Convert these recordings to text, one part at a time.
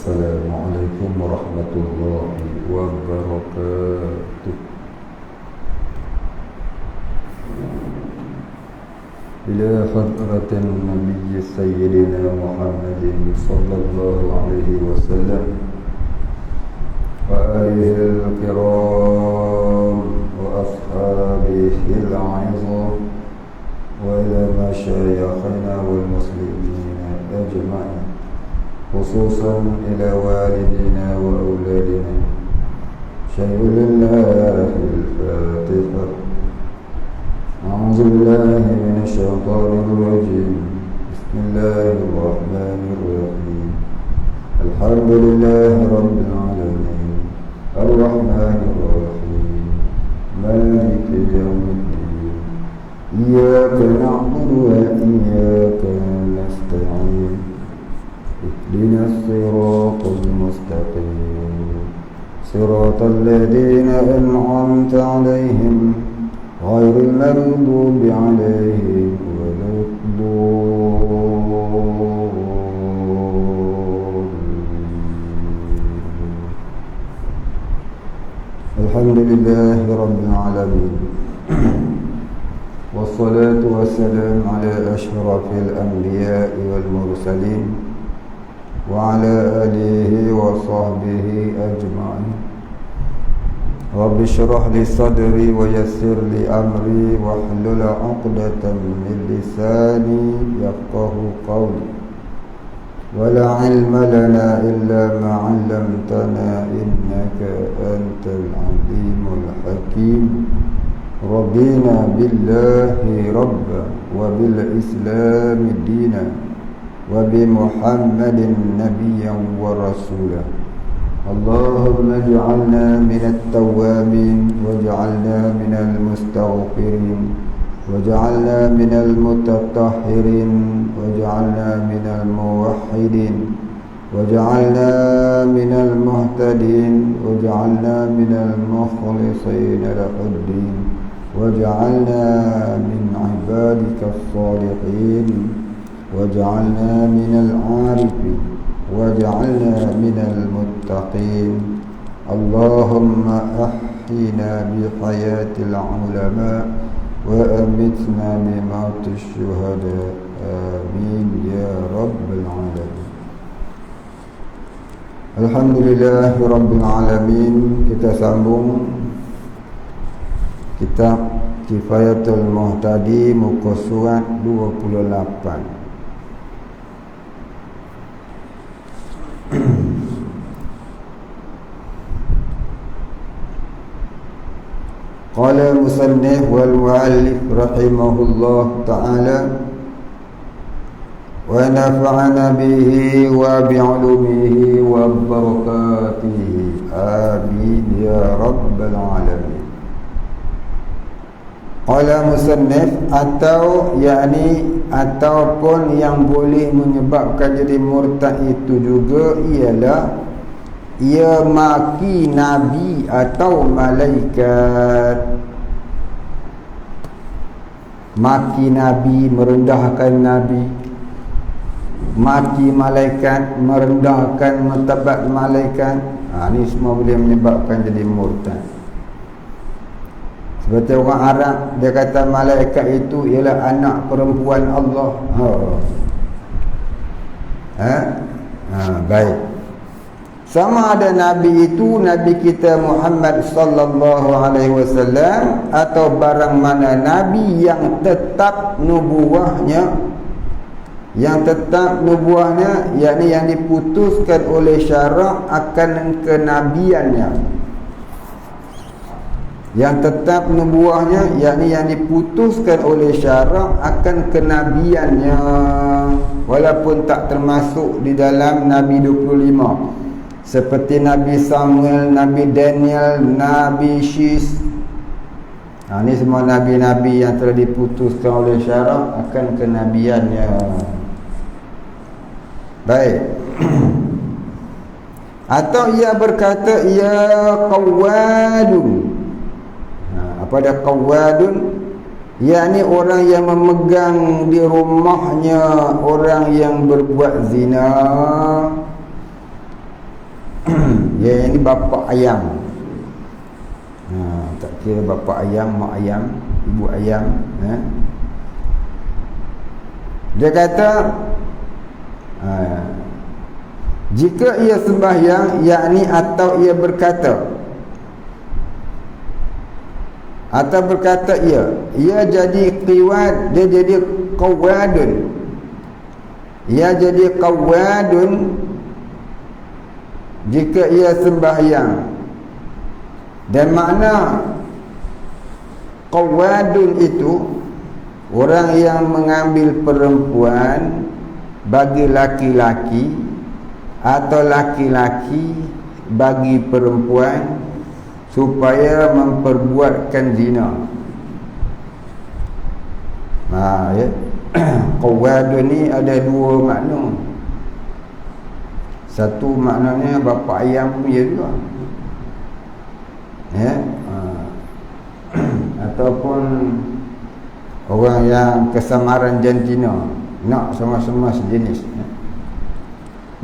السلام عليكم ورحمة الله وبركاته. إلى حضرة النبي سيدنا محمد صلى الله عليه وسلم وآله الكرام وأصحابه العظام وإلى مشايخنا والمسلمين أجمعين، خصوصا إلى والدنا وأولادنا. شيء لله الفاتحة. أعوذ بالله من الشيطان الرجيم. بسم الله الرحمن الرحيم. الحمد لله رب العالمين الرحمن الرحيم مالك يوم الدين إياك نعبد وإياك نستعين اهدنا الصراط المستقيم صراط الذين أنعمت عليهم غير المغضوب عليهم ولا الضالين. الحمد لله رب العالمين والصلاة والسلام على أشرف الأنبياء والمرسلين وعلى آله وصحبه أجمعين. رب اشرح لي صدري ويسر لي أمري واحلل عقدة من لساني يفقه قولي. ولا علم لنا إلا ما علمتنا إنك أنت العليم الحكيم. رضينا بالله ربا وبالإسلام دينا وبمحمد نبيا ورسولا. اللهم اجعلنا من التوابين واجعلنا من المستغفرين واجعلنا من المتطهرين واجعلنا من الموحدين واجعلنا من المهتدين واجعلنا من المخلصين له الدين واجعلنا من عبادك الصالحين واجعلنا من العارفين واجعلنا من المتقين. اللهم أحينا بحياة العلماء وأمتنا بموت الشهداء. آمين يا رب العالمين. Alhamdulillah Rabbil Alamin. Kita sambung kitab Kifayatul Muhtadi, muka surat 28. Qala musannif wal muallif rahimahullah ta'ala wa nafa'ana bihi wa bi'ulumihi wa barakatihi. Amin ya rabbal alamin. Qala musannif, atau yakni ataupun yang boleh menyebabkan jadi murtad itu juga ialah ia maki nabi atau malaikat. Maki nabi, merendahkan nabi. Maki malaikat, merendahkan martabat malaikat. Ini semua boleh menyebabkan jadi murtad. Seperti orang Arab, dia kata malaikat itu ialah anak perempuan Allah. Baik. Sama ada nabi itu nabi kita Muhammad sallallahu alaihi wasallam atau barang mana nabi yang tetap nubuahnya, yakni yang diputuskan oleh syarak akan kenabiannya. Yang tetap nubuahnya, yakni yang diputuskan oleh syarak akan kenabiannya, walaupun tak termasuk di dalam Nabi 25 seperti Nabi Samuel, Nabi Daniel, Nabi Syis. Ini semua nabi-nabi yang telah diputuskan oleh syarak akan kenabiannya. Baik. Atau ia berkata ia qawadun. Apa dia qawadun? yakni orang yang memegang di rumahnya orang yang berbuat zina. Yang ini bapa ayam. Tak kira bapa ayam, mak ayam, ibu ayam. Dia kata jika ia sembahyang, yakni atau ia berkata ia jadi qiwad, dia jadi qawadun. Ia jadi qawadun jika ia sembahyang. Dan makna qawadun itu orang yang mengambil perempuan bagi laki-laki atau laki-laki bagi perempuan supaya memperbuatkan zina. Ya. Qawadun ni ada dua makna. Satu maknanya bapa ayam punya juga. Ya. Ataupun orang yang kesamaran jantina, nak sama-sama sejenis.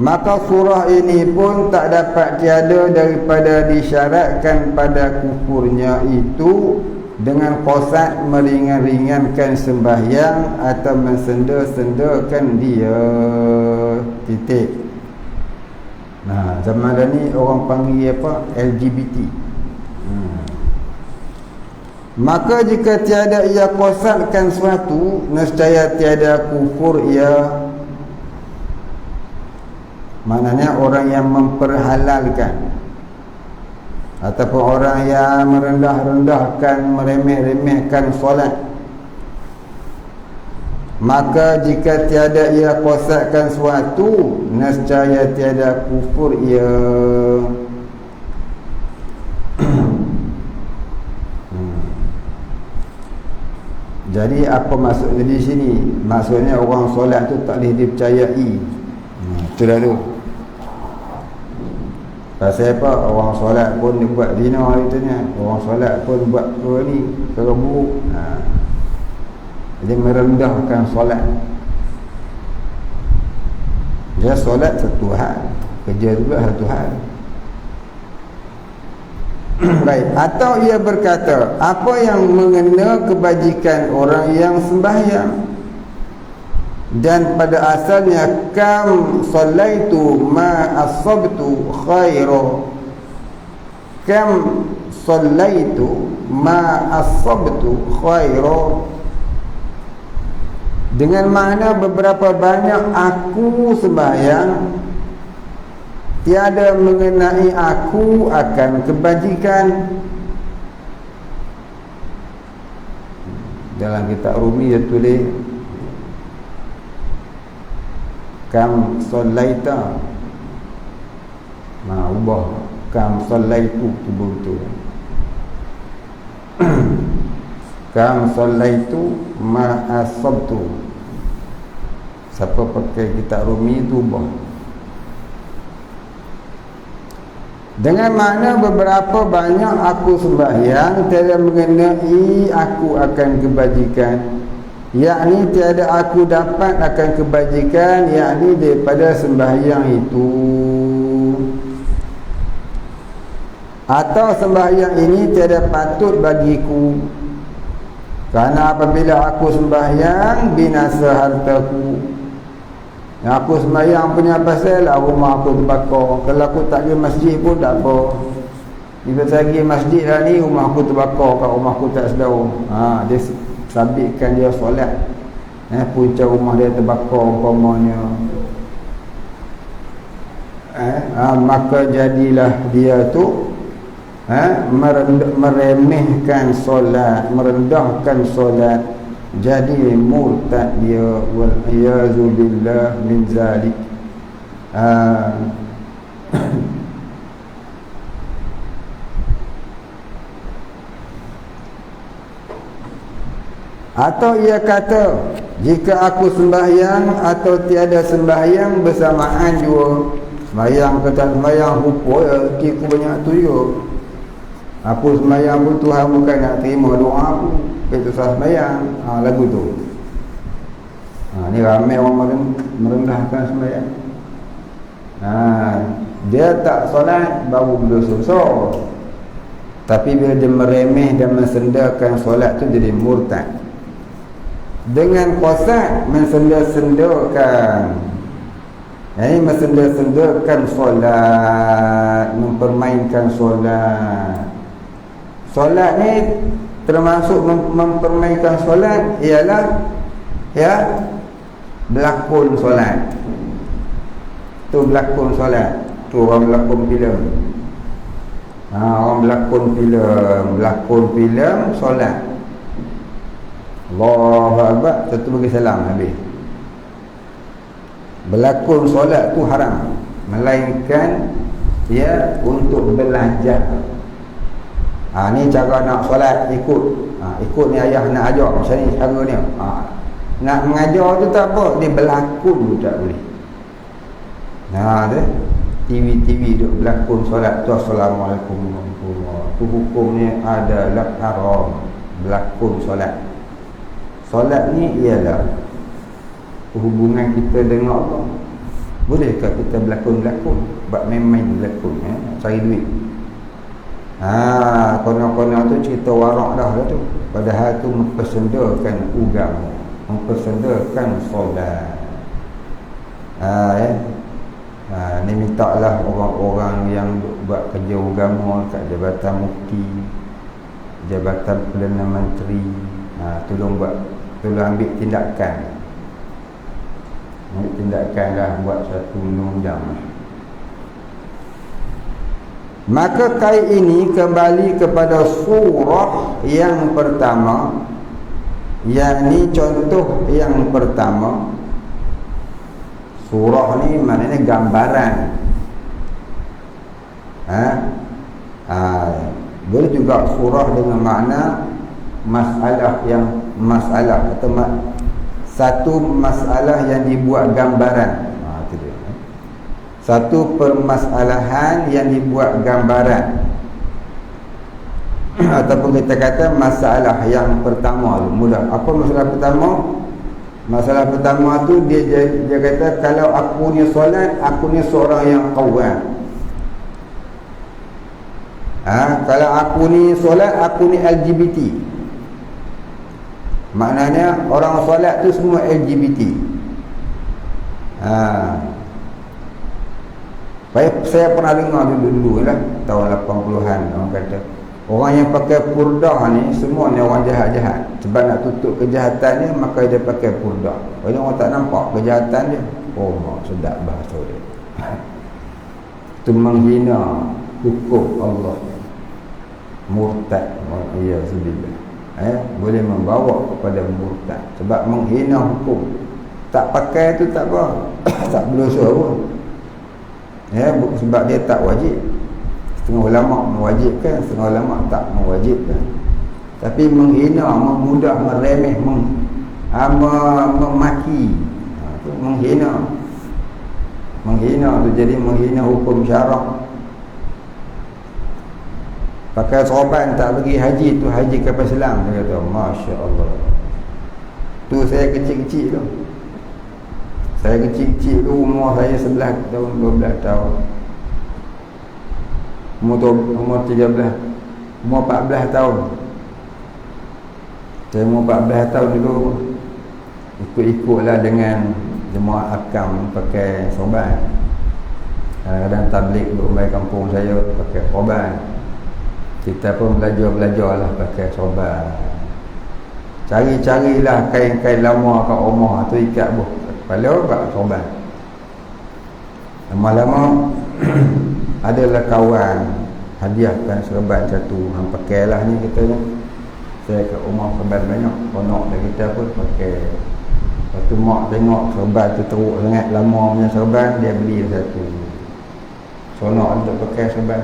Maka surah ini pun tak dapat tiada daripada disyaratkan pada kufurnya itu dengan qasad meringan-ringankan sembahyang atau mensenda-sendakan dia. Titik. Zaman dah ni orang panggil apa? LGBT. Maka jika tiada ia qasadkan suatu, nescaya tiada kufur ia. Maknanya orang yang memperhalalkan ataupun orang yang merendah-rendahkan, meremeh-remehkan solat. Maka jika tiada ia qasadkan suatu, nescaya tiada kufur ia. Jadi apa maksudnya di sini? Maksudnya orang solat tu tak boleh dipercayai. Itu dah tu. Pasal apa? Orang solat pun dia buat zina katanya. Orang solat pun buat perkara buruk. Jadi merendahkan solat. Dia solat satu hal, kerja juga satu hal. Baik, atau ia berkata, apa yang mengena kebajikan orang yang sembahyang? Dan pada asalnya kam sallaitu ma asabtu khaira. Kam sallaitu ma asabtu khaira, dengan makna beberapa banyak aku sembahyang, tiada mengenai aku akan kebajikan. Dalam kitab Rumi dia tulis kam sallaita, ubah kam sallaitu betul. Kam sallaitu ma asabtu. Siapa pakai kitab Rumi itu ubah dengan makna beberapa banyak aku sembahyang, tiada mengenai aku akan kebajikan, yakni tiada aku dapat akan kebajikan, yakni daripada sembahyang itu. Atau sembahyang ini tiada patut bagiku, kerana apabila aku sembahyang binasa hartaku. Yang aku sembahyang punya pasal lah rumah aku terbakar. Kalau aku tak pergi masjid pun tak apa. Bila saya pergi masjid lah ni, rumah aku terbakar, kat rumah aku tak sedau. Dia sabitkan dia solat, punca rumah dia terbakar umpamanya. Maka jadilah dia tu meremehkan solat, merendahkan solat, jadi murtad dia, wal iyazu billah min zalik. Atau ia kata, jika aku sembahyang atau tiada sembahyang bersamaan juga. Sembahyang ke tak sembahyang, rupa ya aku banyak tu juga. Aku sembahyang pun Tuhan bukan nak terima doa aku, itu salah sembahyang. Lagu tu. Ni ramai orang merendahkan sembahyang. Dia tak solat baru berdosa. Tapi bila dia meremeh dan mensendakan solat tu jadi murtad. Dengan qasad mensenda-sendakan, mensenda-sendakan solat, mempermainkan solat. Solat ni termasuk mempermainkan solat ialah berlakon solat. Tu berlakon solat. Tu orang berlakon filem. Orang berlakon filem solat. Allahu Akbar, satu bagi salam habis. Berlakon solat tu haram, melainkan untuk belajar. Ni cara nak solat ikut. Ikut ni ayah nak ajar macam ni cara ni. Nak mengajar tu tak apa, dia berlakon tu tak boleh. TV duk berlakon solat tu assalamualaikum warahmatullahi. Tu hukumnya adalah haram berlakon solat. Solat ni ialah hubungan kita dengan Allah. Bolehkah kita berlakon-berlakon? Buat main-main berlakon, cari duit. Kona-kona tu cerita warak dah tu. Padahal tu mempersendakan agama, mempersendakan solat. Ni mintalah orang-orang yang buat kerja agama kat Jabatan Mufti, Jabatan Perdana Menteri, tolong ambil tindakan. Ambil tindakan lah, buat satu undang-undang. Maka kait ini kembali kepada surah yang pertama, yakni contoh yang pertama. Surah ni maknanya gambaran. Boleh juga surah dengan makna masalah atau satu masalah yang dibuat gambaran. Satu permasalahan yang dibuat gambaran. Ataupun kita kata masalah yang pertama tu mudah. Apa masalah pertama? Masalah pertama tu dia kata kalau aku ni solat, aku ni seorang yang qawam. Kalau aku ni solat, aku ni LGBT. Maknanya orang solat tu semua LGBT. Saya pernah dengar dulu lah, tahun 80-an orang kata orang yang pakai purdah ni semua ni orang jahat-jahat. Sebab nak tutup kejahatan dia, maka dia pakai purdah. Kalau orang tak nampak kejahatan dia, sedap bahasa dia. Itu menghina hukum Allah. Murtad. Boleh membawa kepada murtad. Sebab menghina hukum. Tak pakai tu tak apa. Tak berdosa pun. Sebab dia tak wajib. Setengah ulama mewajibkan, setengah ulama tak mewajibkan. Tapi menghina, memudah, meremeh, memaki, itu menghina. Menghina tu jadi menghina hukum syarak. Pakai sorban tak pergi haji, tu haji kapal selam. Dia kata, Masya Allah. Tu saya kecil-kecil tu. Saya kecil-kecil tu, umur saya 11 tahun, 12 tahun. Umur 13, umur 14 tahun. Saya umur 14 tahun dulu ikut-ikutlah dengan jemaah akam pakai sorban. Kadang-kadang tablik berumbai kampung saya pakai sorban. Kita pun belajar-belajarlah pakai sorban. Cari-carilah kain-kain lama kat rumah tu ikat kepala pakai sorban. Lama-lama adalah kawan hadiahkan serban satu, hang pakailah ni katanya. Saya kat rumah serban banyak, konok dah kita pun pakai. Lepas tu mak tengok serban tu teruk sangat, lama punya serban, dia beli satu. Sonok untuk pakai serban.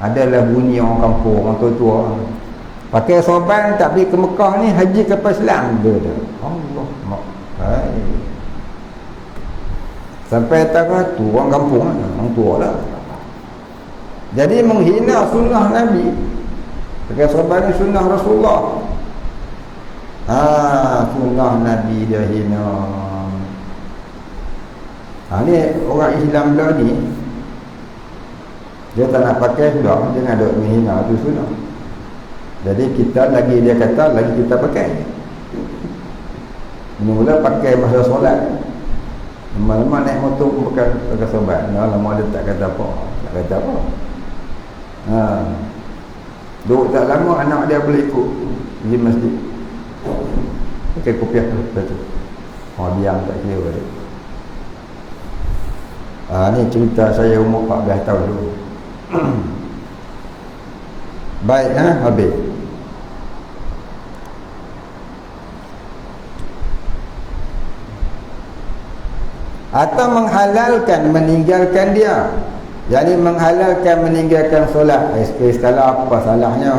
Adalah bunyi orang kampung, orang tua-tua pakai sorban tak pergi ke Mekah ni, haji kapal selam dia dah. Allah mak. Sampai tak tu orang kampung, orang tua lah. Jadi menghina sunnah Nabi. Pakai sorban ni sunnah Rasulullah. Sunnah Nabi dia hina. Ni orang Islam pula ni, dia tak nak pakai sudah, dia nak duk menghina tu sudah. Jadi kita lagi, dia kata lagi kita pakai. Mula pakai masa solat. Lama-lama naik motor pun pakai sobat. Lama dia tak kata apa. Tak kata apa. Duduk tak lama anak dia boleh ikut pergi masjid. Pakai kopiah tu. Diam tak kira dia. Ni cerita saya umur 14 tahun dulu. Baik, habis. Atau menghalalkan meninggalkan dia. Jadi menghalalkan meninggalkan solat. Sekala apa salahnya?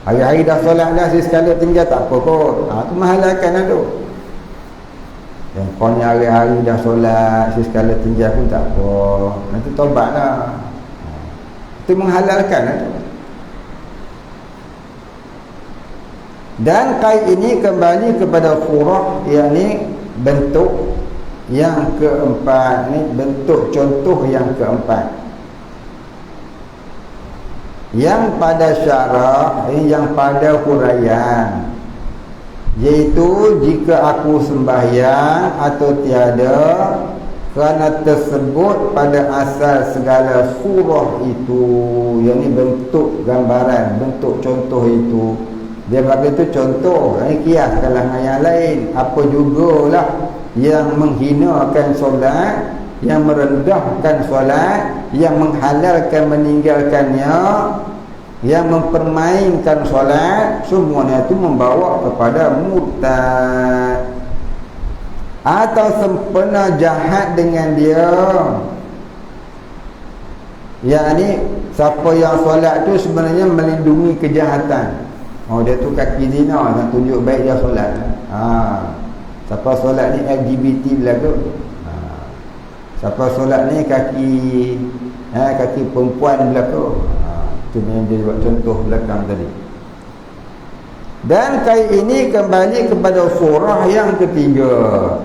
Hari-hari dah solat dah, sekala tinggal tak apa kot. Itu menghalalkan tu. Yang kau ni hari-hari dah solat, sekala tinggal pun tak apa. Nanti tobat lah. Itu menghalalkan tu. Dan kait ini kembali kepada khurah, yakni bentuk yang keempat ni, bentuk contoh yang keempat. Yang pada syarak, yang pada huraian, iaitu jika aku sembahyang atau tiada, kerana tersebut pada asal segala surah itu, yang ni bentuk gambaran, bentuk contoh itu. Dia bagi itu contoh, ini kiaskanlah dengan yang lain. Apa jugalah yang menghinakan solat, yang merendahkan solat, yang menghalalkan meninggalkannya, yang mempermainkan solat, semuanya itu membawa kepada murtad atau sempena jahat dengan dia. Yakni siapa yang solat tu sebenarnya melindungi kejahatan. Dia tu kaki zina, nak tunjuk baik dia solat. Siapa solat ni LGBT belaka. Siapa solat ni kaki perempuan belaka. Itu yang dia buat contoh belakang tadi. Dan kait ini kembali kepada surah yang ketiga,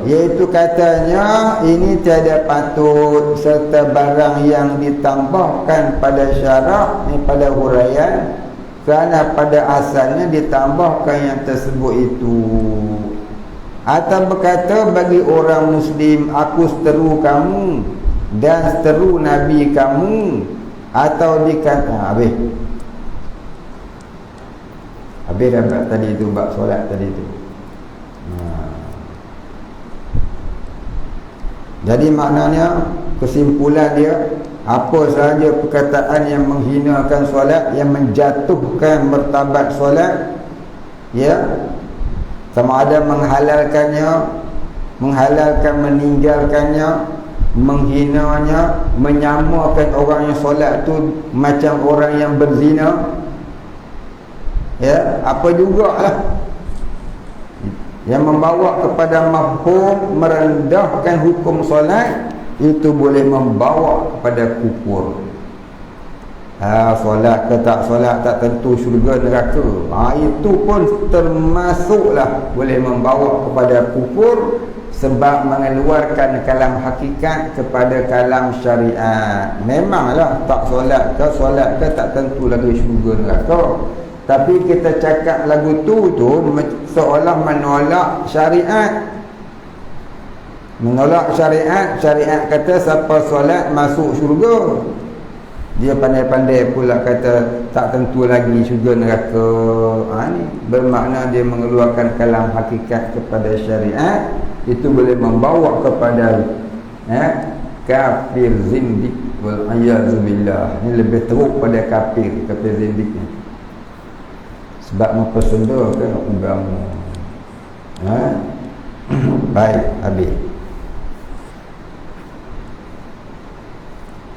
iaitu katanya ini tiada patut serta barang yang ditambahkan pada syarak ni, pada huraian, kerana pada asalnya ditambahkan yang tersebut itu. Atau berkata bagi orang Muslim, aku seteru kamu dan seteru Nabi kamu. Atau dikata habis dah tadi itu, bab solat tadi itu. Jadi maknanya, kesimpulan dia, apa sahaja perkataan yang menghinakan solat, yang menjatuhkan martabat solat, ya, sama ada menghalalkannya, menghalalkan meninggalkannya, menghinanya, menyamakan orang yang solat tu macam orang yang berzina, ya, apa jugalah yang membawa kepada mafhum merendahkan hukum solat, itu boleh membawa kepada kufur. Solat ke tak solat tak tentu syurga neraka. Itu pun termasuklah boleh membawa kepada kufur, sebab mengeluarkan kalam hakikat kepada kalam syariat. Memanglah tak solat ke tak tentu lagi syurga neraka. Tapi kita cakap lagu tu seolah menolak syariat. Menolak syariat. Syariat kata siapa solat masuk syurga. Dia pandai-pandai pula kata tak tentu lagi syurga neraka. Ini bermakna dia mengeluarkan kalam hakikat kepada syariat. Itu boleh membawa kepada kafir zindik wal ayazubillah. Ini lebih teruk pada kafir zindik ni, sebab mempersendakan agama. Baik, habis.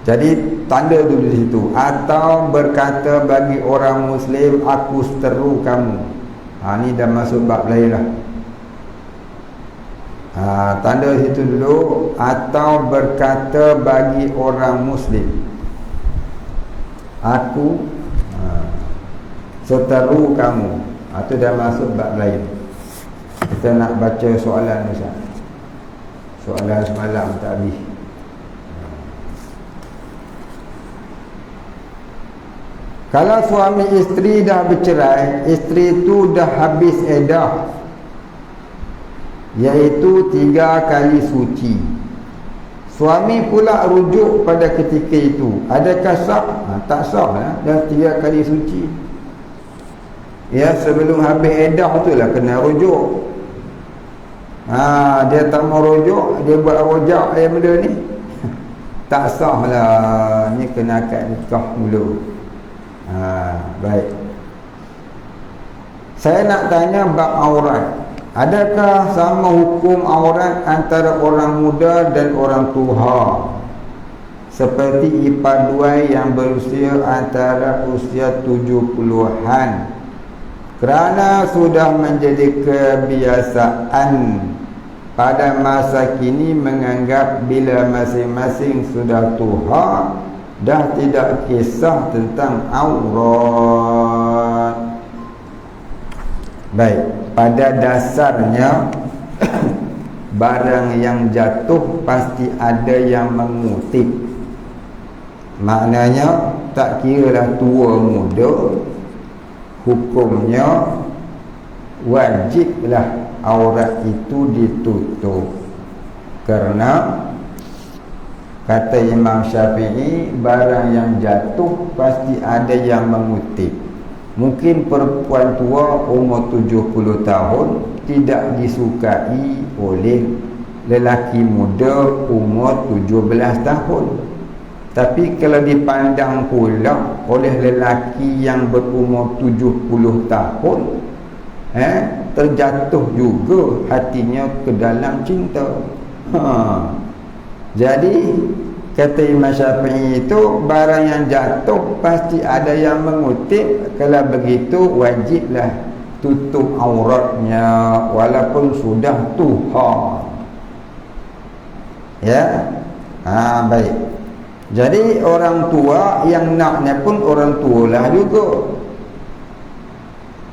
Jadi tanda dulu di situ. Atau berkata bagi orang Muslim, aku seteru kamu. Ni dah masuk bab lain lah. Tanda situ dulu. Atau berkata bagi orang Muslim, aku seteru kamu. Itu dah masuk bab lain. Kita nak baca soalan Ustaz. Soalan semalam tak habis. Kalau suami isteri dah bercerai, isteri tu dah habis iddah, iaitu 3 kali suci. Suami pula rujuk pada ketika itu, adakah sah? Tak sah lah, dah 3 kali suci. Ya, sebelum habis iddah tu lah kena rujuk. Dia tak mau rujuk, dia buat rojak yang benda ni tak sah lah, ni kena akad nikah dulu. Baik. Saya nak tanya bab aurat. Adakah sama hukum aurat antara orang muda dan orang tua, seperti ipar-duai yang berusia antara usia 70-an? Kerana sudah menjadi kebiasaan pada masa kini menganggap bila masing-masing sudah tua, dah tidak kisah tentang aurat. Baik, pada dasarnya barang yang jatuh pasti ada yang mengutip. Maknanya tak kiralah tua muda, hukumnya wajiblah aurat itu ditutup. Kerana kata Imam Syafi'i, barang yang jatuh pasti ada yang mengutip. Mungkin perempuan tua umur 70 tahun tidak disukai oleh lelaki muda umur 17 tahun. Tapi kalau dipandang pula oleh lelaki yang berumur 70 tahun, terjatuh juga hatinya ke dalam cinta. Jadi kata Imam Syafi'i itu, barang yang jatuh pasti ada yang mengutip. Kalau begitu wajiblah tutup auratnya walaupun sudah tua. Ya. Baik. Jadi orang tua yang naknya pun orang tua lah juga.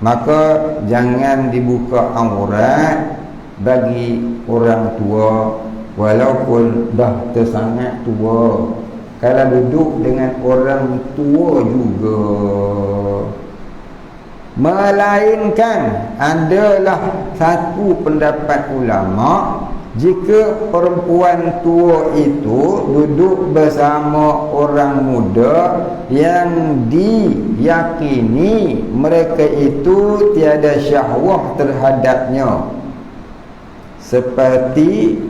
Maka jangan dibuka aurat bagi orang tua walaupun dah tersangat tua. Kalau duduk dengan orang tua juga, melainkan adalah satu pendapat ulama, jika perempuan tua itu duduk bersama orang muda yang diyakini mereka itu tiada syahwah terhadapnya, seperti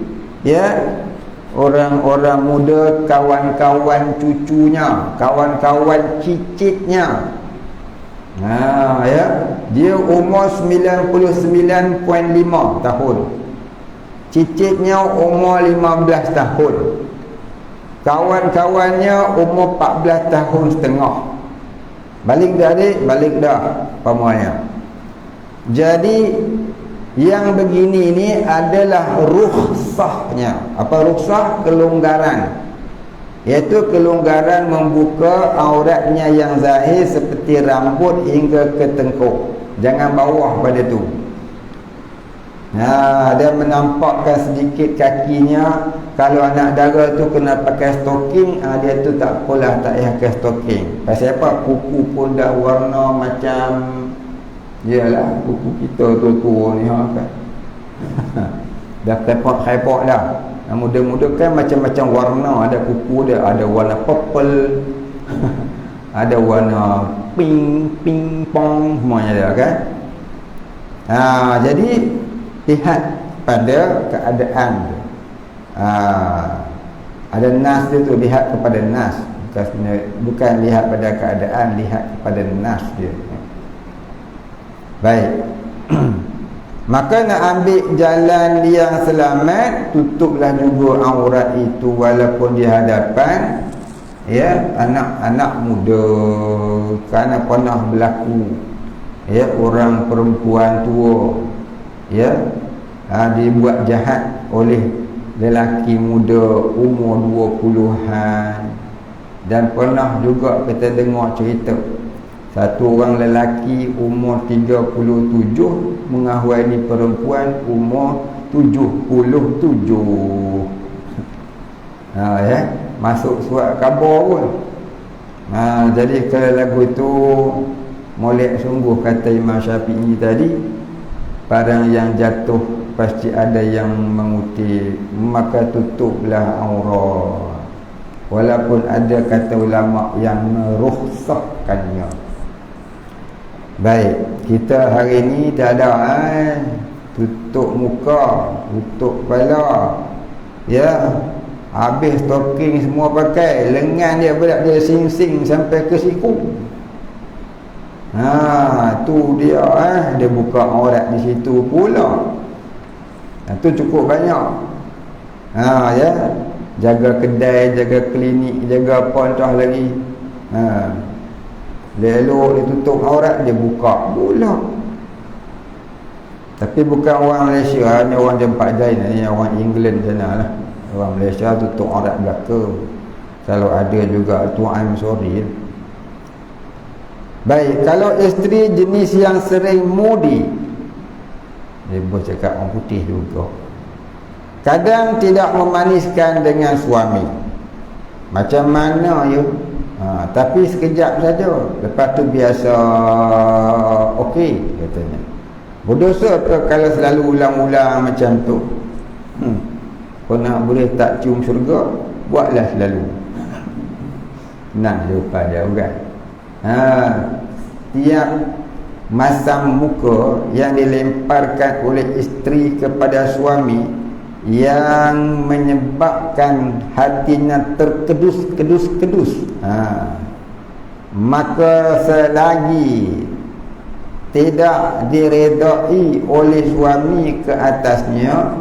orang-orang muda, kawan-kawan cucunya, kawan-kawan cicitnya. Dia umur 99.5 tahun, cicitnya umur 15 tahun, kawan-kawannya umur 14 tahun setengah. Balik dah adik? Balik dah pamannya. Jadi yang begini ni adalah rukhsahnya. Apa rukhsah? Kelonggaran. Iaitu kelonggaran membuka auratnya yang zahir seperti rambut hingga ke tengkuk. Jangan bawah pada tu. Dia menampakkan sedikit kakinya. Kalau anak dara tu kena pakai stocking, dia tu tak apalah, tak payah pakai stocking. Pasal apa? Kuku pun dah warna macam, yalah, kuku kita tu ni kan. Dah krepot-krepot dah. Muda-muda kan macam-macam warna. Ada kuku dia, ada warna purple ada warna pink, pong, semuanya ada kan. Jadi lihat pada keadaan tu. Ada nas dia tu, lihat kepada nas. Bukan lihat pada keadaan, lihat kepada nas dia. Baik. Maka nak ambil jalan yang selamat, tutuplah juga aurat itu walaupun di hadapan anak-anak muda. Kerana pernah berlaku orang perempuan tua dibuat jahat oleh lelaki muda umur 20-an. Dan pernah juga kita dengar cerita satu orang lelaki umur 37 mengahwani perempuan umur 77. Ya, masuk surat khabar pun. Jadi kalau lagu itu molek sungguh, kata Imam Syafi'i tadi, barang yang jatuh pasti ada yang mengutip, maka tutuplah aurat. Walaupun ada kata ulama yang merukhsahkannya. Baik, kita hari ini tak ada tutup muka, tutup kepala. Ya, habis stocking semua pakai, lengan dia pula dia sing-sing sampai ke siku. Tu dia dia buka aurat di situ pula. Tu cukup banyak. Ya, jaga kedai, jaga klinik, jaga apa entah lagi. Elok dia tutup aurat, dia buka pula. Tapi bukan orang Malaysia, ni orang Jempat Jain, ni orang England sana lah. Orang Malaysia tutup aurat belaka. Kalau ada juga tu, I'm sorry. Baik, kalau isteri jenis yang sering mudi, dia boleh cakap orang putih juga, kadang tidak memaniskan dengan suami. Macam mana ya? Tapi sekejap saja, lepas tu biasa okey katanya. Berdosa ke kalau selalu ulang-ulang macam tu? Kau nak boleh tak cium syurga, buatlah selalu. Nak lupa dia kan? Tiap masam muka yang dilemparkan oleh isteri kepada suami yang menyebabkan hatinya terkedus-kedus-kedus, maka selagi tidak diredai oleh suami ke atasnya,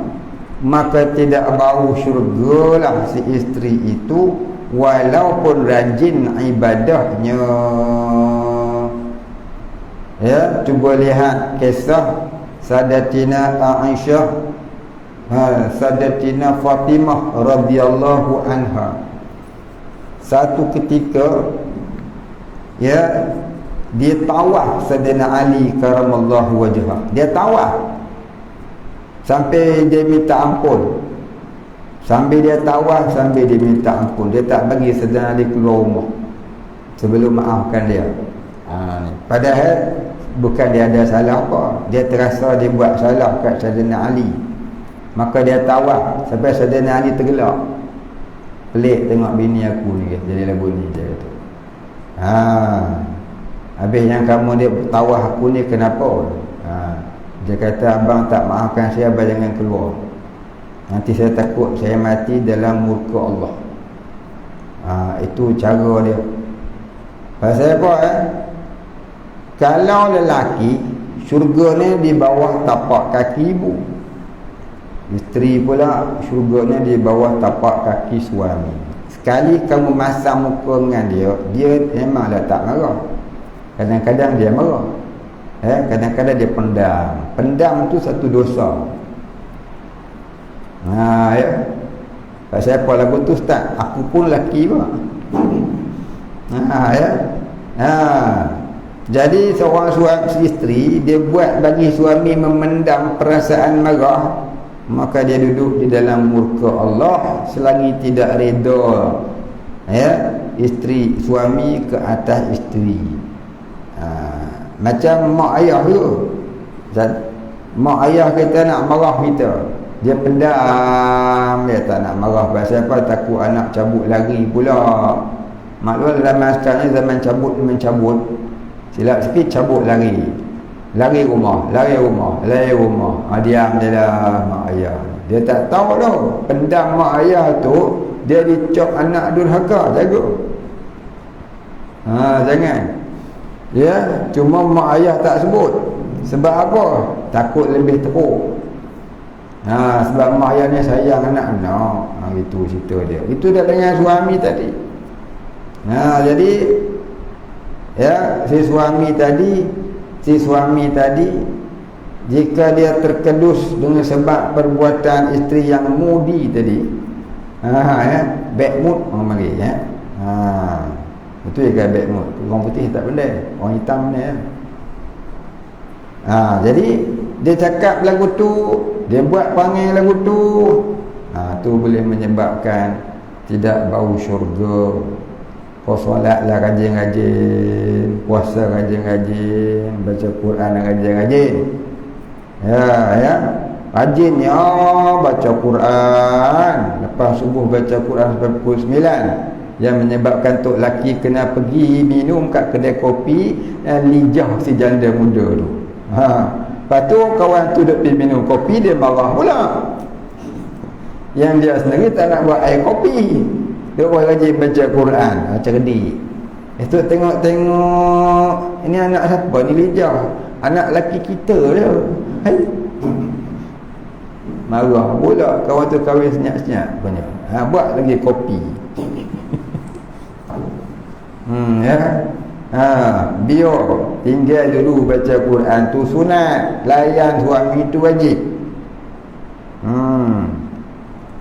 maka tidak bau syurgalah si isteri itu, walaupun rajin ibadahnya. Ya, cuba lihat kisah Sadatina Aisyah, Sadatina Fatimah radhiyallahu anha. Satu ketika, ya, dia tawaf Sayyidina Ali karamallahu wajhah. Dia tawaf sampai dia minta ampun. Sambil dia tawaf, sambil dia minta ampun. Dia tak bagi Sayyidina Ali keluar rumah sebelum maafkan dia. Padahal bukan dia ada salah apa, dia terasa dia buat salah kat Sayyidina Ali. Maka dia tawaf sampai Sayyidina Ali tergelak. Pelik tengok bini aku ni, jadi lagu ni dia kata. Habis yang kamu dia tawaf aku ni kenapa? Dia kata, abang tak maafkan saya, abang jangan keluar. Nanti saya takut saya mati dalam murka Allah. Itu cara dia. Pasal apa? Kalau lelaki, syurganya di bawah tapak kaki ibu. Isteri pula syurganya di bawah tapak kaki suami. Sekali kamu masam muka dengan dia, dia memanglah tak marah. Kadang-kadang dia marah. Kadang-kadang dia pendam. Pendam tu satu dosa. Ya. Pasal apa lagu tu Ustaz? Aku pun lelaki pula. Ya. Jadi seorang suami isteri, dia buat bagi suami memendam perasaan marah, maka dia duduk di dalam murka Allah selagi tidak reda, ya, isteri suami ke atas isteri. Macam mak ayah tu, mak ayah kita nak marah kita, dia pendam, dia tak nak marah. Pasal apa? Takut anak cabut lari pula. Maklum zaman sekarang ni zaman cabut mencabut. Silap sikit cabut lari. Lari rumah. Diam dia lah mak ayah. Dia tak tahu tau, pendam mak ayah tu dia dicop anak durhaka. Jaga. Jangan. Ya, cuma mak ayah tak sebut. Sebab apa? Takut lebih teruk. Sebab mak ayah ni sayang anak-anak. Itu cerita dia. Itu dah dengan suami tadi. Jadi ya, si suami tadi jika dia terkedus dengan sebab perbuatan isteri yang mudi tadi, ya, bad mood orang panggil, ya. Betul ke bad mood? Orang putih tak pandai, orang hitam ni, ya. Jadi dia cakap lagu tu, dia buat perangai lagu tu, tu boleh menyebabkan tidak bau syurga. Kau solatlah rajin-rajin, puasa rajin-rajin, baca Quran rajin-rajin. Ya, rajin ya baca Quran. Lepas subuh baca Quran sampai pukul 9. Yang menyebabkan tok laki kena pergi minum kat kedai kopi dan lijah si janda muda tu. Lepas tu kawan tu duk pergi minum kopi, dia marah pula. Yang dia sendiri tak nak buat air kopi, dia buat rajin baca Quran. Cerdik. Itu tengok ini anak siapa ni lijah? Anak laki kita dia. Marah pula kawan tu, kahwin senyap-senyap punya. Buat lagi kopi. Biar tinggal dulu baca Quran tu sunat, layan suami tu wajib.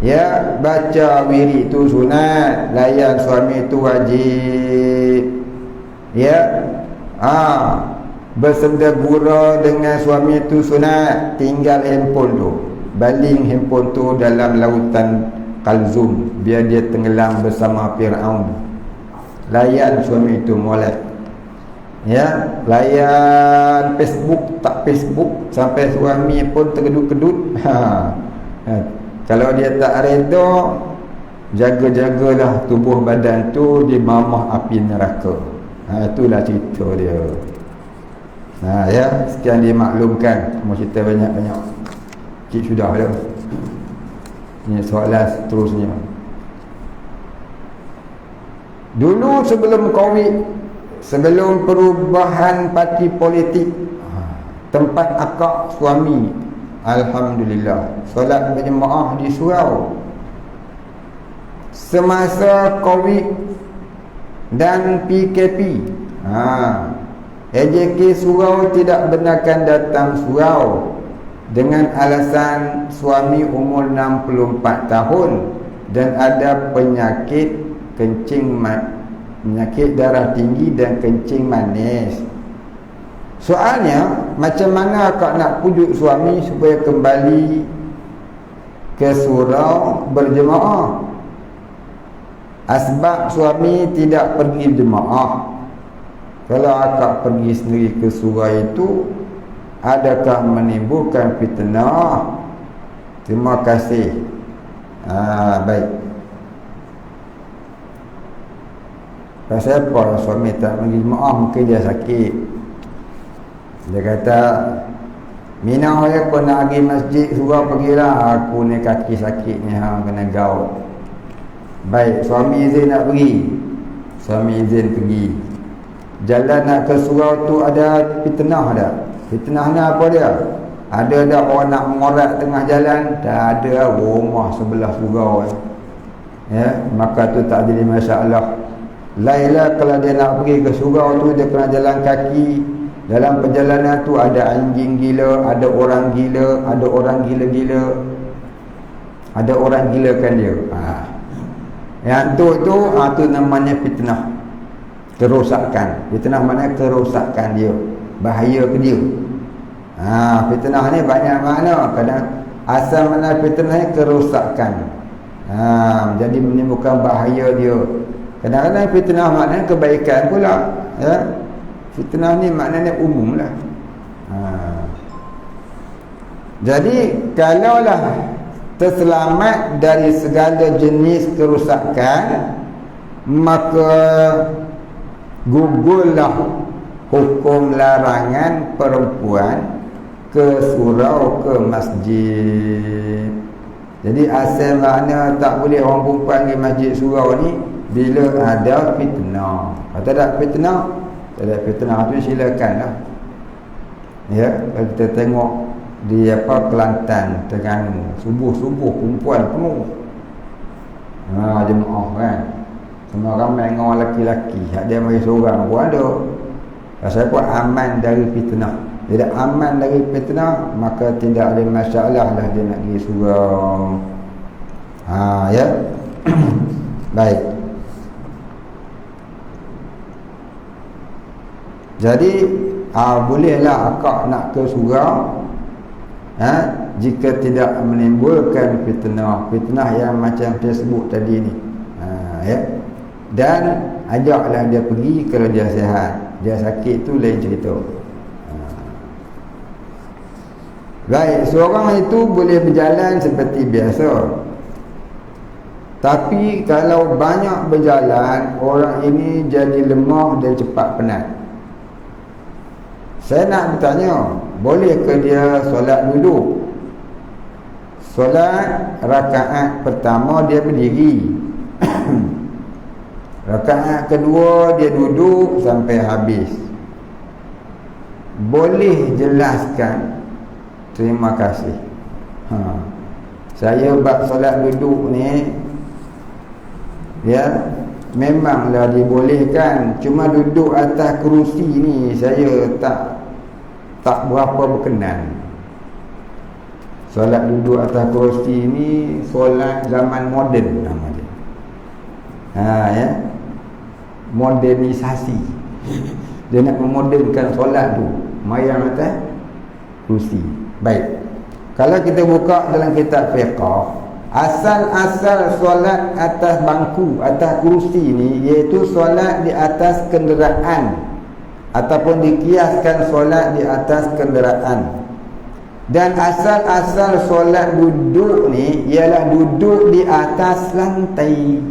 Ya, baca wirid tu sunat, layan suami tu wajib. Ya. Bersendagura dengan suami tu sunat, tinggal handphone tu, baling handphone tu dalam lautan kalzum biar dia tenggelam bersama Firaun. Layan suami tu molek. Ya, layan Facebook, tak Facebook sampai suami pun terkedut-kedut. Kalau dia tak reda, jaga-jagalah tubuh badan tu di mamah api neraka. Itulah cerita dia. Ya, sekian dimaklumkan. Mau cerita banyak-banyak, cik sudah dah. Ini soalan seterusnya. Dulu sebelum Covid, sebelum perubahan parti politik, tempat akak suami, alhamdulillah, solat berjemaah di surau. Semasa Covid dan PKP, AJK surau tidak benarkan datang surau dengan alasan suami umur 64 tahun dan ada penyakit penyakit darah tinggi dan kencing manis. Soalnya, macam mana akak nak pujuk suami supaya kembali ke surau berjemaah? Asbab suami tidak pergi jemaah. Kalau akak pergi sendiri ke surau itu, adakah menimbulkan fitnah? Terima kasih. Baik. Pasal apa suami tak pergi jemaah? Mungkin dia sakit. Dia kata, Mina aku nak pergi masjid, surau pergilah. Aku ni kaki sakit ni, kena gaul. Baik, suami izin nak pergi. Suami izin pergi. Jalan nak ke surau tu ada fitnah dah. Fitnah ni apa dia? Ada dah orang nak mengorak tengah jalan, tak ada rumah sebelah surau. Ya, maka tu tak jadi masalah. Lainlah kalau dia nak pergi ke surau tu, dia kena jalan kaki. Dalam perjalanan tu ada anjing gila, ada orang gila, ada orang gila-gila, ada orang gilakan dia. Yang tu namanya fitnah, kerosakan. Fitnah maknanya kerosakan dia, bahaya ke dia. Fitnah ni banyak makna. Kadang asal makna fitnah ni kerosakan, jadi menimbulkan bahaya dia. Kadang-kadang fitnah maknanya kebaikan pula. Ya, fitnah ni maknanya umum lah. Jadi kalaulah terselamat dari segala jenis kerosakan, maka gugurlah hukum larangan perempuan ke surau, ke masjid. Jadi asal makna tak boleh orang perempuan pergi masjid surau ni bila ada fitnah. Kalau tak ada fitnah, tak ada fitnah tu silakanlah. Ya, kalau kita tengok di Kelantan, Terengganu, subuh-subuh perempuan penuh. Jemaah kan. Semua ramai dengan orang lelaki-lelaki. Hak dia mari seorang pun ada. Pasal apa? Aman dari fitnah. Tidak aman dari fitnah, maka tidak ada masalah lah dia nak pergi surau. Ya. Baik. Jadi bolehlah akak nak ke surau, jika tidak menimbulkan fitnah yang macam Facebook tadi ni. Ya. Dan ajaklah dia pergi kalau dia sihat. Dia sakit tu lain cerita. Baik, seorang itu boleh berjalan seperti biasa. Tapi kalau banyak berjalan, orang ini jadi lemah dan cepat penat. Saya nak bertanya, boleh ke dia solat duduk? Solat rakaat pertama dia berdiri. Rakaat kedua dia duduk sampai habis. Boleh jelaskan? Terima kasih. Saya bab solat duduk ni, ya, memanglah dibolehkan. Cuma duduk atas kerusi ni saya tak berapa berkenan. Solat duduk atas kerusi ni solat zaman moden nama dia. Ya. Modernisasi. Dia nak memodernkan solat tu, mayang atas kerusi. Baik. Kalau kita buka dalam kitab fiqh, asal-asal solat atas bangku, atas kerusi ni, iaitu solat di atas kenderaan, ataupun dikiaskan solat di atas kenderaan. Dan asal-asal solat duduk ni ialah duduk di atas lantai.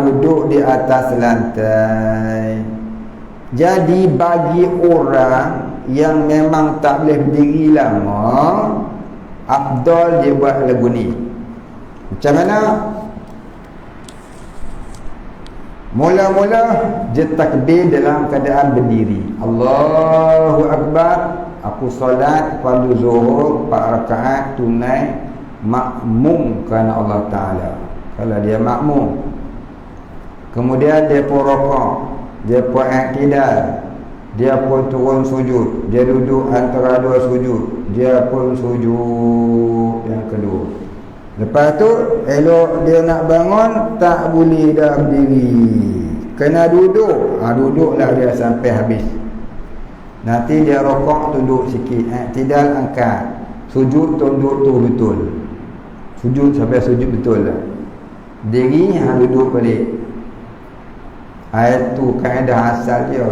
Duduk di atas lantai. Jadi bagi orang yang memang tak boleh berdiri lama, afdal dia buat lagu ni. Macam mana? Mula-mula dia takbir dalam keadaan berdiri. Allahu Akbar. Aku solat fardu zuhur 4 rakaat tunai makmum kerana Allah Ta'ala. Kalau dia makmum, kemudian dia pun rokok, dia pun i'tidal, dia pun turun sujud, dia duduk antara dua sujud, dia pun sujud yang kedua. Lepas tu elok dia nak bangun, tak boleh dah berdiri, kena duduk. Duduklah dia sampai habis. Nanti dia rokok, tunduk sikit, i'tidal angkat, sujud tunduk tu betul, sujud sampai sujud betul lah. Diri duduk balik. Itu kaedah asal dia.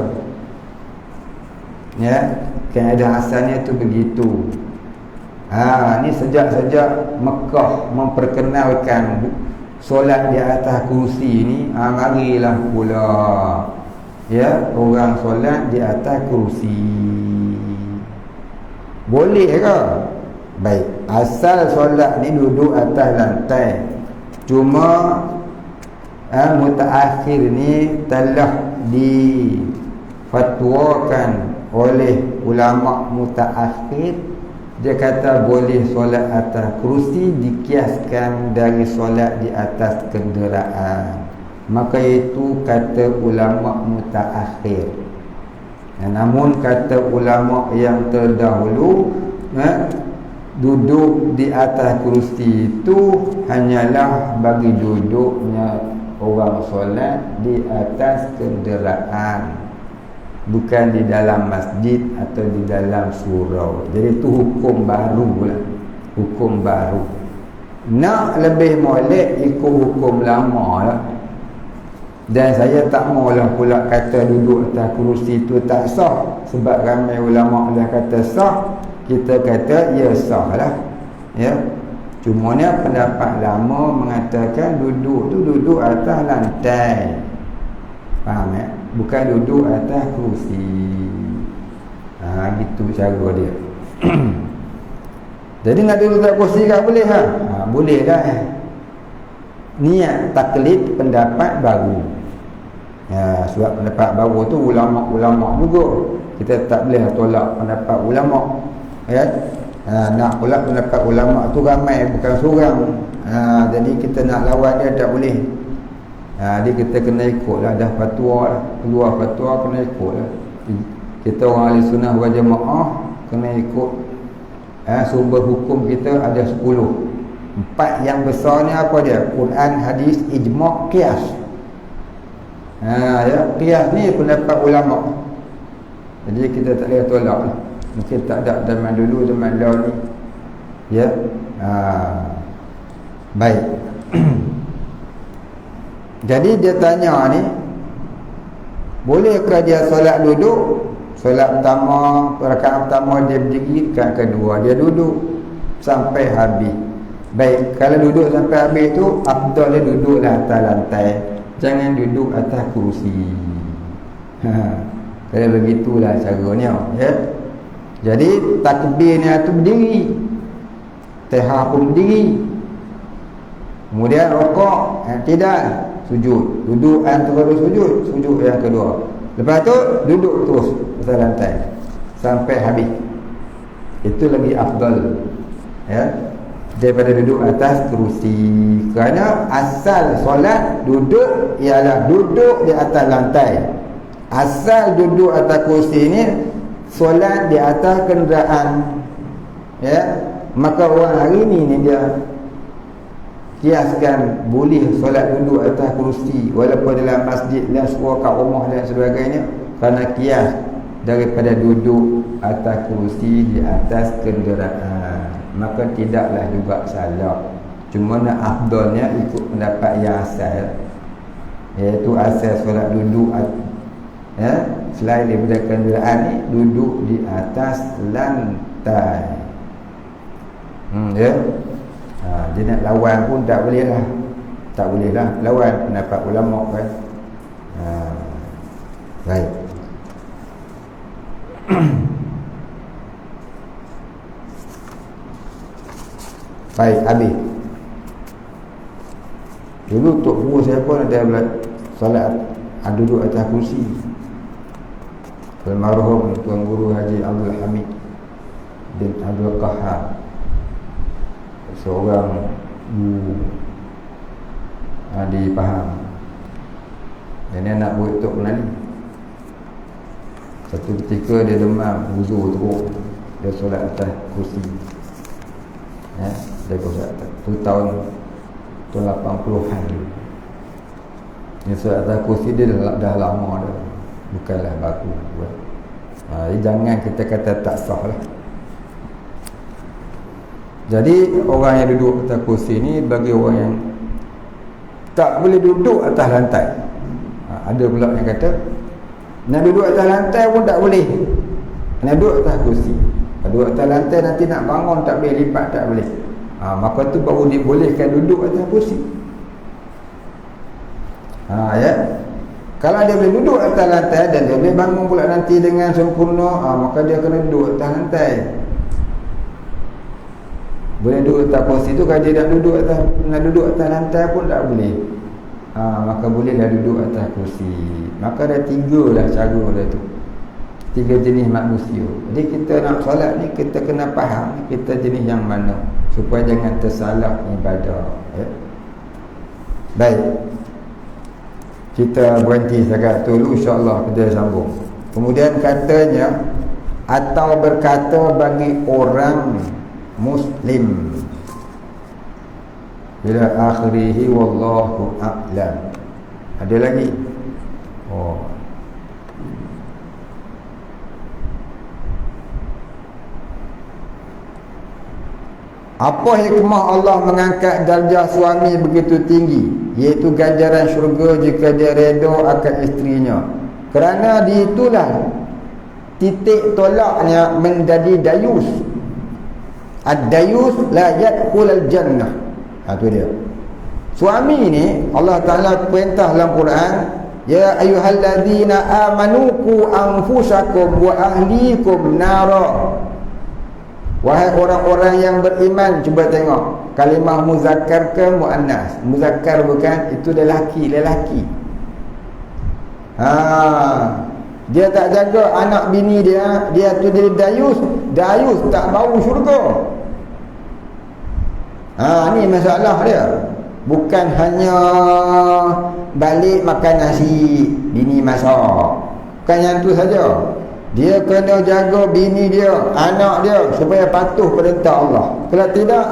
Ya, kaedah asalnya tu begitu. Ni sejak Mekah memperkenalkan solat di atas kursi ni, marilah pula, ya, orang solat di atas kursi. Boleh ke? Baik, asal solat ni duduk atas lantai. Cuma mutaakhir ni telah difatwakan oleh ulama mutaakhir. Dia kata boleh solat atas kerusi dikiaskan dari solat di atas kenderaan. Maka itu kata ulama mutaakhir. Namun kata ulama yang terdahulu, duduk di atas kerusi itu hanyalah bagi duduknya orang solat di atas kenderaan, bukan di dalam masjid atau di dalam surau. Jadi itu hukum baru lah, hukum baru. Nak lebih molek ikut hukum lama lah. Dan saya tak maulah pula kata duduk atas kerusi itu tak sah, sebab ramai ulama dah kata sah. Kita kata ya sah lah, ya. Cumanya pendapat lama mengatakan duduk tu duduk atas lantai, faham ya? Bukan duduk atas kerusi. Gitu cara dia. Jadi nak duduk atas kerusi tak boleh ha? Boleh dah. Niat taklid pendapat baru. Ya, sebab pendapat baru tu ulama-ulama juga. Kita tak boleh tolak pendapat ulama. Ya. Nak pula pendapat ulama tu ramai, bukan seorang. Jadi kita nak lawan dia tak boleh. Dia kita kena ikutlah, dah fatwa lah, keluar fatwa kena ikutlah. Kita orang ahli sunnah wal jamaah kena ikut. Sumber hukum kita ada 10. 4 yang besar ni apa dia? Quran, hadis, ijma', qiyas. Ya, qiyas ni pendapat ulama. Jadi kita tak boleh tolak lah. Mungkin tak ada zaman dulu, zaman dah ni. Ya. Baik. Jadi dia tanya ni, bolehkah dia solat duduk? Solat pertama, rakaat pertama dia berdiri, rakaat kedua dia duduk sampai habis. Baik, kalau duduk sampai habis tu, afdalnya duduklah atas lantai, jangan duduk atas kerusi. Kalau begitulah caranya, ya. Jadi takbirnya tu berdiri, tahiyat pun berdiri, kemudian rokok, tidak, sujud, duduk antara sujud, sujud yang kedua, lepas tu duduk terus atas lantai sampai habis. Itu lagi afdal, ya, daripada duduk atas kerusi. Kerana asal solat duduk ialah duduk di atas lantai. Asal duduk atas kerusi ni solat di atas kenderaan, ya. Maka orang hari ni dia kiaskan boleh solat duduk atas kerusi walaupun dalam masjid dan sebuah kat rumah dan sebagainya, kerana kias daripada duduk atas kerusi di atas kenderaan. Maka tidaklah juga salah, cuma nak afdalnya ikut pendapat yang asal, iaitu asal solat duduk, ya, selain daripada kenderaan ni, duduk di atas lantai. Ya. Dia nak lawan pun tak boleh lah. Tak boleh lah lawan pendapat ulama kan. Baik. Baik, habis. Dulu Tok Guru saya pun ada solat duduk atas kursi. Almarhum Tuan Guru Haji Abdul Hamid bin Abdul Qahar, seorang di Pahang. Ini anak buat Tok Penali. Satu ketika dia demam, uzur teruk, dia solat atas kursi, ya, dia solat atas. Itu tahun 80-an. Dia solat atas kursi, dia dah lama dah, bukanlah baru buat. Jangan kita kata tak sah lah. Jadi orang yang duduk atas kursi ni bagi orang yang tak boleh duduk atas lantai. Ada pula yang kata nak duduk atas lantai pun tak boleh, nak duduk atas kursi. Duduk atas lantai nanti nak bangun tak boleh, lipat tak boleh. Maka tu baru dibolehkan duduk atas kursi. Ya. Kalau dia boleh duduk atas lantai dan dia boleh bangun pula nanti dengan sempurna, maka dia kena duduk atas lantai. Boleh duduk atas kursi tu, kalau dia nak duduk atas lantai pun tak boleh. Maka bolehlah duduk atas kursi. Maka ada 3 lah cara dia tu. 3 jenis manusia. Jadi kita nak solat ni, kita kena faham kita jenis yang mana, supaya jangan tersalah ibadah, ya. Baik, kita berhenti setakat tu dulu, insyaAllah kita sambung. Kemudian katanya, atau berkata bagi orang Muslim, ila akhirihi wallahu a'lam. Ada lagi? Apa hikmah Allah mengangkat darjah suami begitu tinggi, iaitu ganjaran syurga jika dia redha akan isterinya? Kerana diitulah titik tolaknya menjadi dayus. Ad-dayus la yadkhulul jannah. Tu dia. Suami ni Allah Ta'ala perintah dalam Quran, ya ayyuhallazina amanu qu anfusakum wa ahlikum nara. Wahai orang-orang yang beriman, cuba tengok kalimah muzakkar ke muannas? Muzakkar bukan, itu lelaki. Dia tak jaga anak bini dia tu jadi dayus tak bau syurga. Ni masalah dia. Bukan hanya balik makan nasi bini masak, bukan yang tu saja. Dia kena jaga bini dia, anak dia, supaya patuh perintah Allah. Kalau tidak,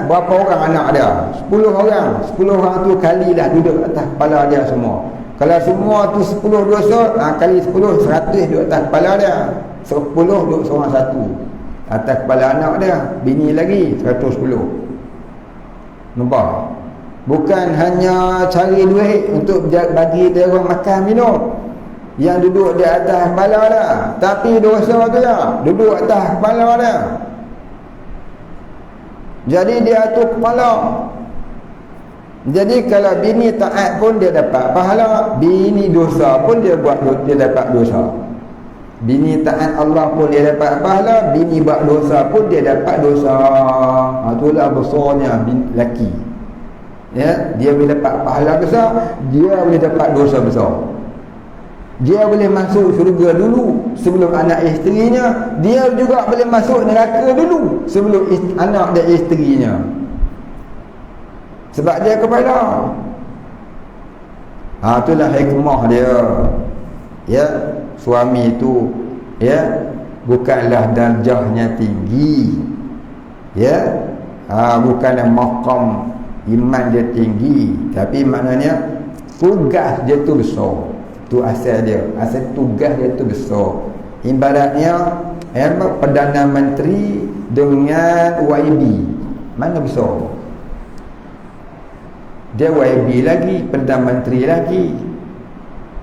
berapa orang anak dia? 10 orang. 10 orang tu kalilah duduk atas kepala dia semua. Kalau semua tu 10 dosa, kali 10, 100 duduk atas kepala dia. 10 duduk seorang satu atas kepala anak dia, bini lagi 110. Nampak? Bukan hanya cari duit untuk bagi dia orang makan minum, yang duduk di atas kepala dia, tapi dosa tu ya duduk atas kepala dia. Jadi dia atur kepala. Jadi kalau bini taat pun dia dapat pahala, bini dosa pun dia dapat dosa. Bini taat Allah pun dia dapat pahala, bini buat dosa pun dia dapat dosa. Itulah besarnya lelaki. Ya, dia boleh dapat pahala besar, dia boleh dapat dosa besar. Dia boleh masuk syurga dulu sebelum anak isterinya, dia juga boleh masuk neraka dulu sebelum anak dan isterinya. Sebab dia kepala. Itulah hikmah dia. Ya, suami itu ya bukanlah darjahnya tinggi. Ya. Bukanlah maqam iman dia tinggi, tapi maknanya tugas dia tu besar. Tu asal dia. Asal tugas dia tu besar. Ibaratnya Perdana Menteri dengan YB, mana besar? Dia YB lagi, Perdana Menteri lagi.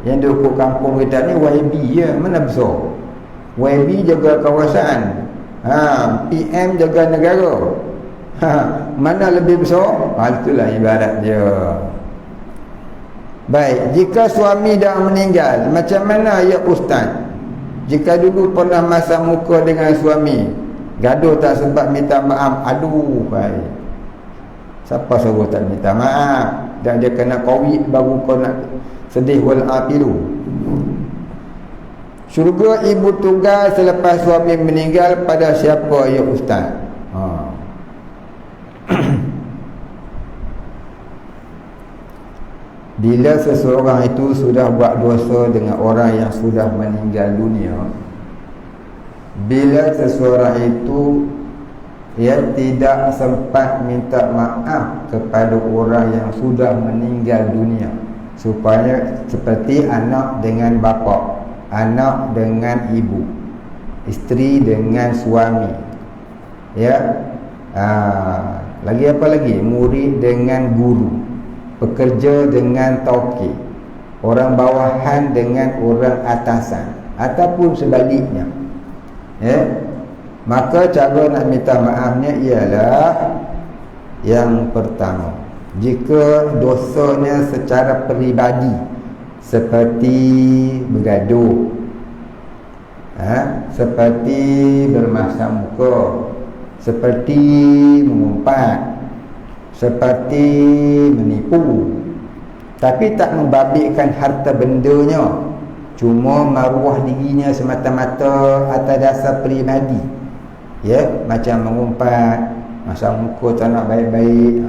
Yang dia ukur kampung kita ni YB ya, mana besar? YB jaga kawasan, PM jaga negara. Mana lebih besar? Itulah ibarat dia. Baik, jika suami dah meninggal, macam mana ya ustaz? Jika dulu pernah masam muka dengan suami, gaduh tak sempat minta maaf, aduh baik. Siapa suruh tak minta maaf? Dan dia kena COVID baru kau nak sedih walafilu. Syurga ibu tunggal selepas suami meninggal pada siapa ya ustaz? Bila seseorang itu sudah buat dosa dengan orang yang sudah meninggal dunia, bila seseorang itu tidak sempat minta maaf kepada orang yang sudah meninggal dunia, supaya seperti anak dengan bapa, anak dengan ibu, isteri dengan suami, lagi apa lagi, murid dengan guru, pekerja dengan tauqi, orang bawahan dengan orang atasan, ataupun sebaliknya. Maka cara nak minta maafnya ialah yang pertama, jika dosanya secara peribadi seperti bergaduh, seperti bermasam muka, seperti mengumpat, seperti menipu, tapi tak membabitkan harta bendanya, cuma maruah dirinya semata-mata atas dasar peribadi, macam mengumpat, masam muka tak nak baik-baik,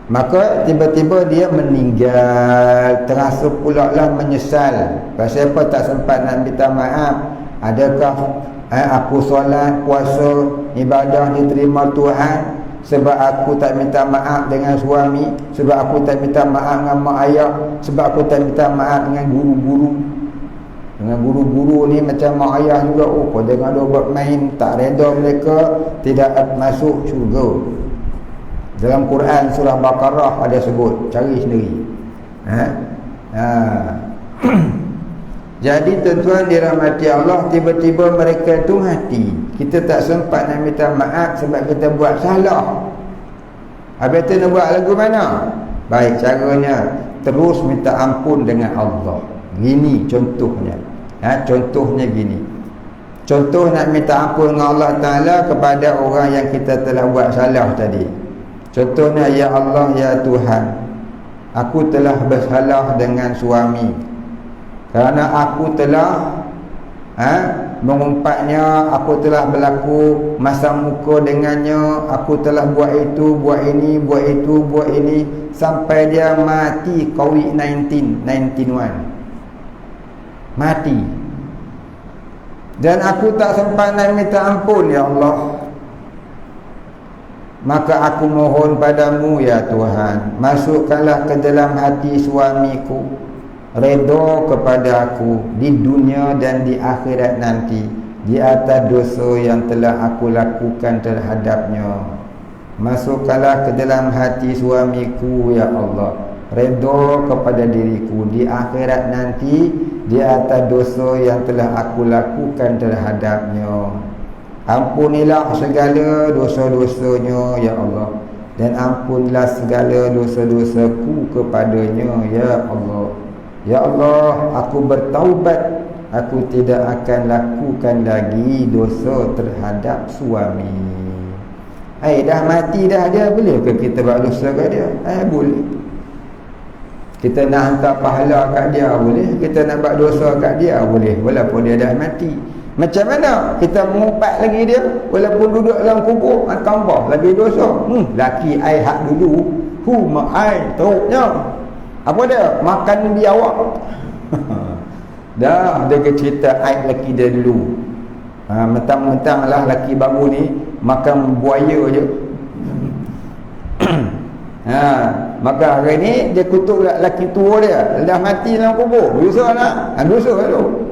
maka tiba-tiba dia meninggal, terasa pula lah menyesal. Pasal apa tak sempat nak minta maaf? Adakah aku solat, puasa, ibadah diterima Tuhan sebab aku tak minta maaf dengan suami, sebab aku tak minta maaf dengan mak ayah, sebab aku tak minta maaf dengan guru-guru. Dengan guru-guru ni macam mak ayah juga, kau dengar dia buat main, tak reda mereka tidak masuk syurga. Dalam Quran surah Baqarah ada sebut, cari sendiri. Jadi tuan-tuan dirahmati Allah, tiba-tiba mereka tu mati, kita tak sempat nak minta maaf sebab kita buat salah. Habis tu nak buat lagu mana? Baik, caranya terus minta ampun dengan Allah. Gini contohnya. Contohnya gini. Contoh nak minta ampun dengan Allah Ta'ala kepada orang yang kita telah buat salah tadi. Contohnya, ya Allah, ya Tuhan, aku telah bersalah dengan suami kerana aku telah mengumpatnya, aku telah berlaku masam muka dengannya, aku telah buat itu, buat ini, buat itu, buat ini, sampai dia mati COVID-19 mati. Dan aku tak sempat nak minta ampun, ya Allah. Maka aku mohon padamu, ya Tuhan, masukkanlah ke dalam hati suamiku, redha kepada aku di dunia dan di akhirat nanti, di atas dosa yang telah aku lakukan terhadapnya. Masukkanlah ke dalam hati suamiku ya Allah, redha kepada diriku di akhirat nanti di atas dosa yang telah aku lakukan terhadapnya. Ampunilah segala dosa-dosanya ya Allah, dan ampunilah segala dosa-dosaku kepadanya ya Allah. Ya Allah, aku bertaubat, aku tidak akan lakukan lagi dosa terhadap suami. Dah mati dah dia, boleh ke kita buat dosa kat dia? Boleh. Kita nak hantar pahala kat dia boleh, kita nak buat dosa kat dia boleh, walaupun dia dah mati. Macam mana kita mengumpat lagi dia walaupun duduk dalam kubur? Tambah lagi dosa. Laki ai hak dulu, mak ai teruknya. Apa dia? Makan biawak. Dah dia cerita aib laki dia dulu. Mentang-mentang lah laki baru ni makan buaya je. Maka hari ni dia kutuk laki tua dia, dah mati dalam kubur. Dosa nak? Dosa tu.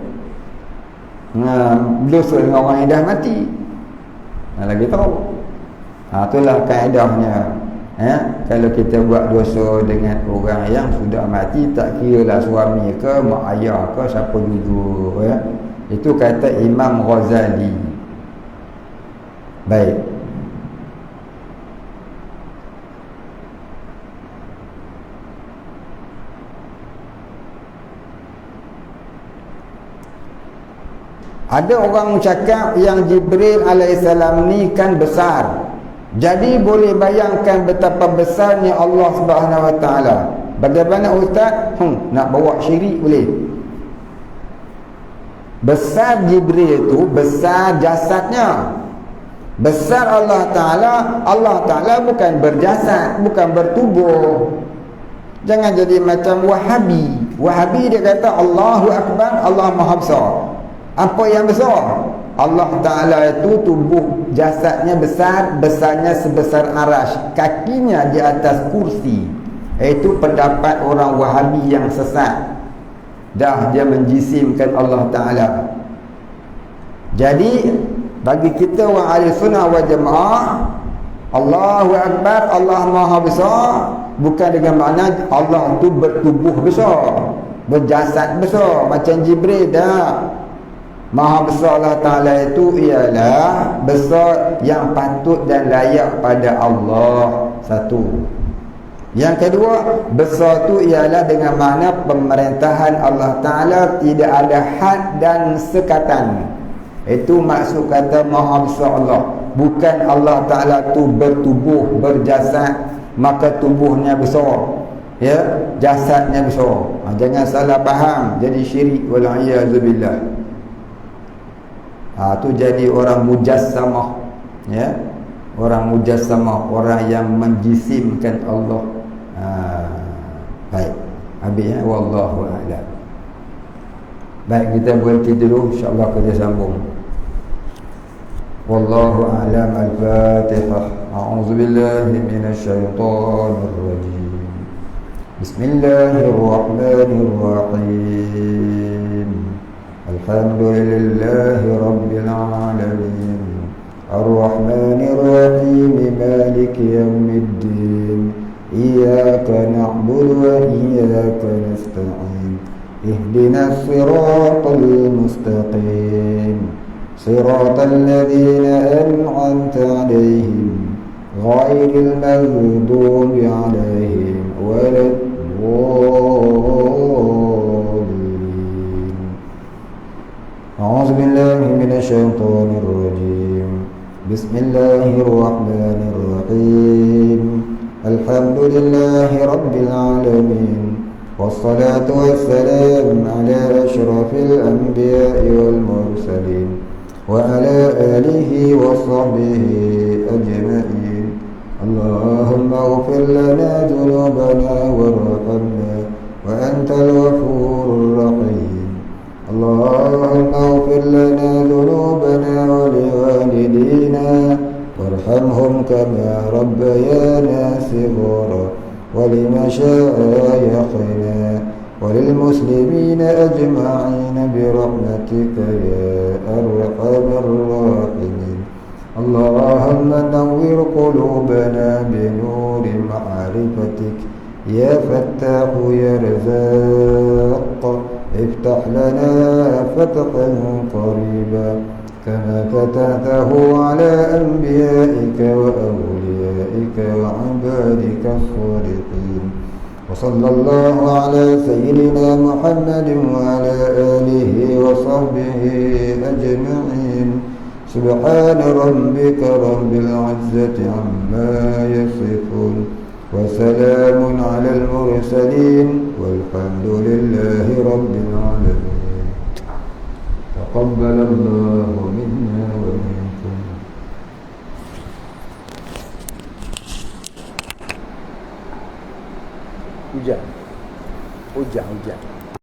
Dosa dengan orang yang dah mati. Lagi tahu. Itulah kaedahnya. Kalau kita buat dosa dengan orang yang sudah mati, tak kira lah suami ke, mak ayah ke, siapa juga ya. Itu kata Imam Ghazali. Baik. Ada orang cakap yang Jibril alaihissalam ni kan besar. Jadi boleh bayangkan betapa besarnya Allah Subhanahu Wa Taala. Bagaimana ustaz? Nak bawa syirik boleh. Besar Jibril itu besar jasadnya. Besar Allah Ta'ala bukan berjasad, bukan bertubuh. Jangan jadi macam Wahabi. Wahabi dia kata Allahu Akbar, Allah Maha Besar. Apa yang besar? Allah Ta'ala itu tubuh jasadnya besar, besarnya sebesar arash, kakinya di atas kursi. Itu pendapat orang Wahabi yang sesat. Dah dia menjisimkan Allah Ta'ala. Jadi bagi kita orang ahli sunnah wal jamaah, Allahu Akbar, Allah Maha Besar, bukan dengan makna Allah itu bertubuh besar, berjasad besar macam Jibril. Dah Maha Besar Allah Ta'ala itu ialah besar yang patut dan layak pada Allah. Satu. Yang kedua, besar tu ialah dengan makna pemerintahan Allah Ta'ala tidak ada had dan sekatan. Itu maksud kata Maha Besar Allah. Bukan Allah Ta'ala tu bertubuh, berjasad, maka tubuhnya besar, ya, jasadnya besar. Jangan salah faham, jadi syirik wal'iyadzubillah. Tu jadi orang mujassamah, ya, orang mujassamah, orang yang menjisimkan Allah. Baik, habis ya, wallahu a'lam. Baik, kita berhenti dulu, insya-Allah kita sambung. Wallahu a'lam. Al-Fatihah. A'udzu billahi minasy syaithanir rajim. Bismillahirrahmanirrahim. Alhamdulillahi rabbil alamin. Ar-Rahmanir Rahim. Maliki yaumiddin. Iyyaka na'budu wa iyyaka nasta'in. Ihdinas siratal mustaqim. Siratal ladzina an'amta 'alaihim ghairil maghdubi 'alaihim waladdallin. A'udzu billahi minasy syaithanir rajim. Bismillahirrahmanirrahim. Alhamdulillahi rabbil alamin. Wassalatu wassalamu ala asyrafil anbiya'i wal mursalin wa ala alihi wa sahbihi ajma'in. Allahumma ighfir lana dhunubana warhamna wa antal ghafurur rahim. Allahumma ighfir lana dhunubana wa liwalidina warhamhum kama rabbayana shighara wa limashayikhina وللمسلمين أجمعين برحمتك يا أرحم الراحمين. اللهم نور قلوبنا بنور معرفتك يا فتاح يا رزاق. افتح لنا فتحا قريبا كما فتحته على أنبيائك وأوليائك وعبادك الصالحين. وصلى الله على سيدنا محمد وعلى آله وصحبه أجمعين. سبحان ربك رب العزة عما يصفون وسلام على المرسلين والحمد لله رب العالمين. تقبل الله منا ومنكم. Hujan.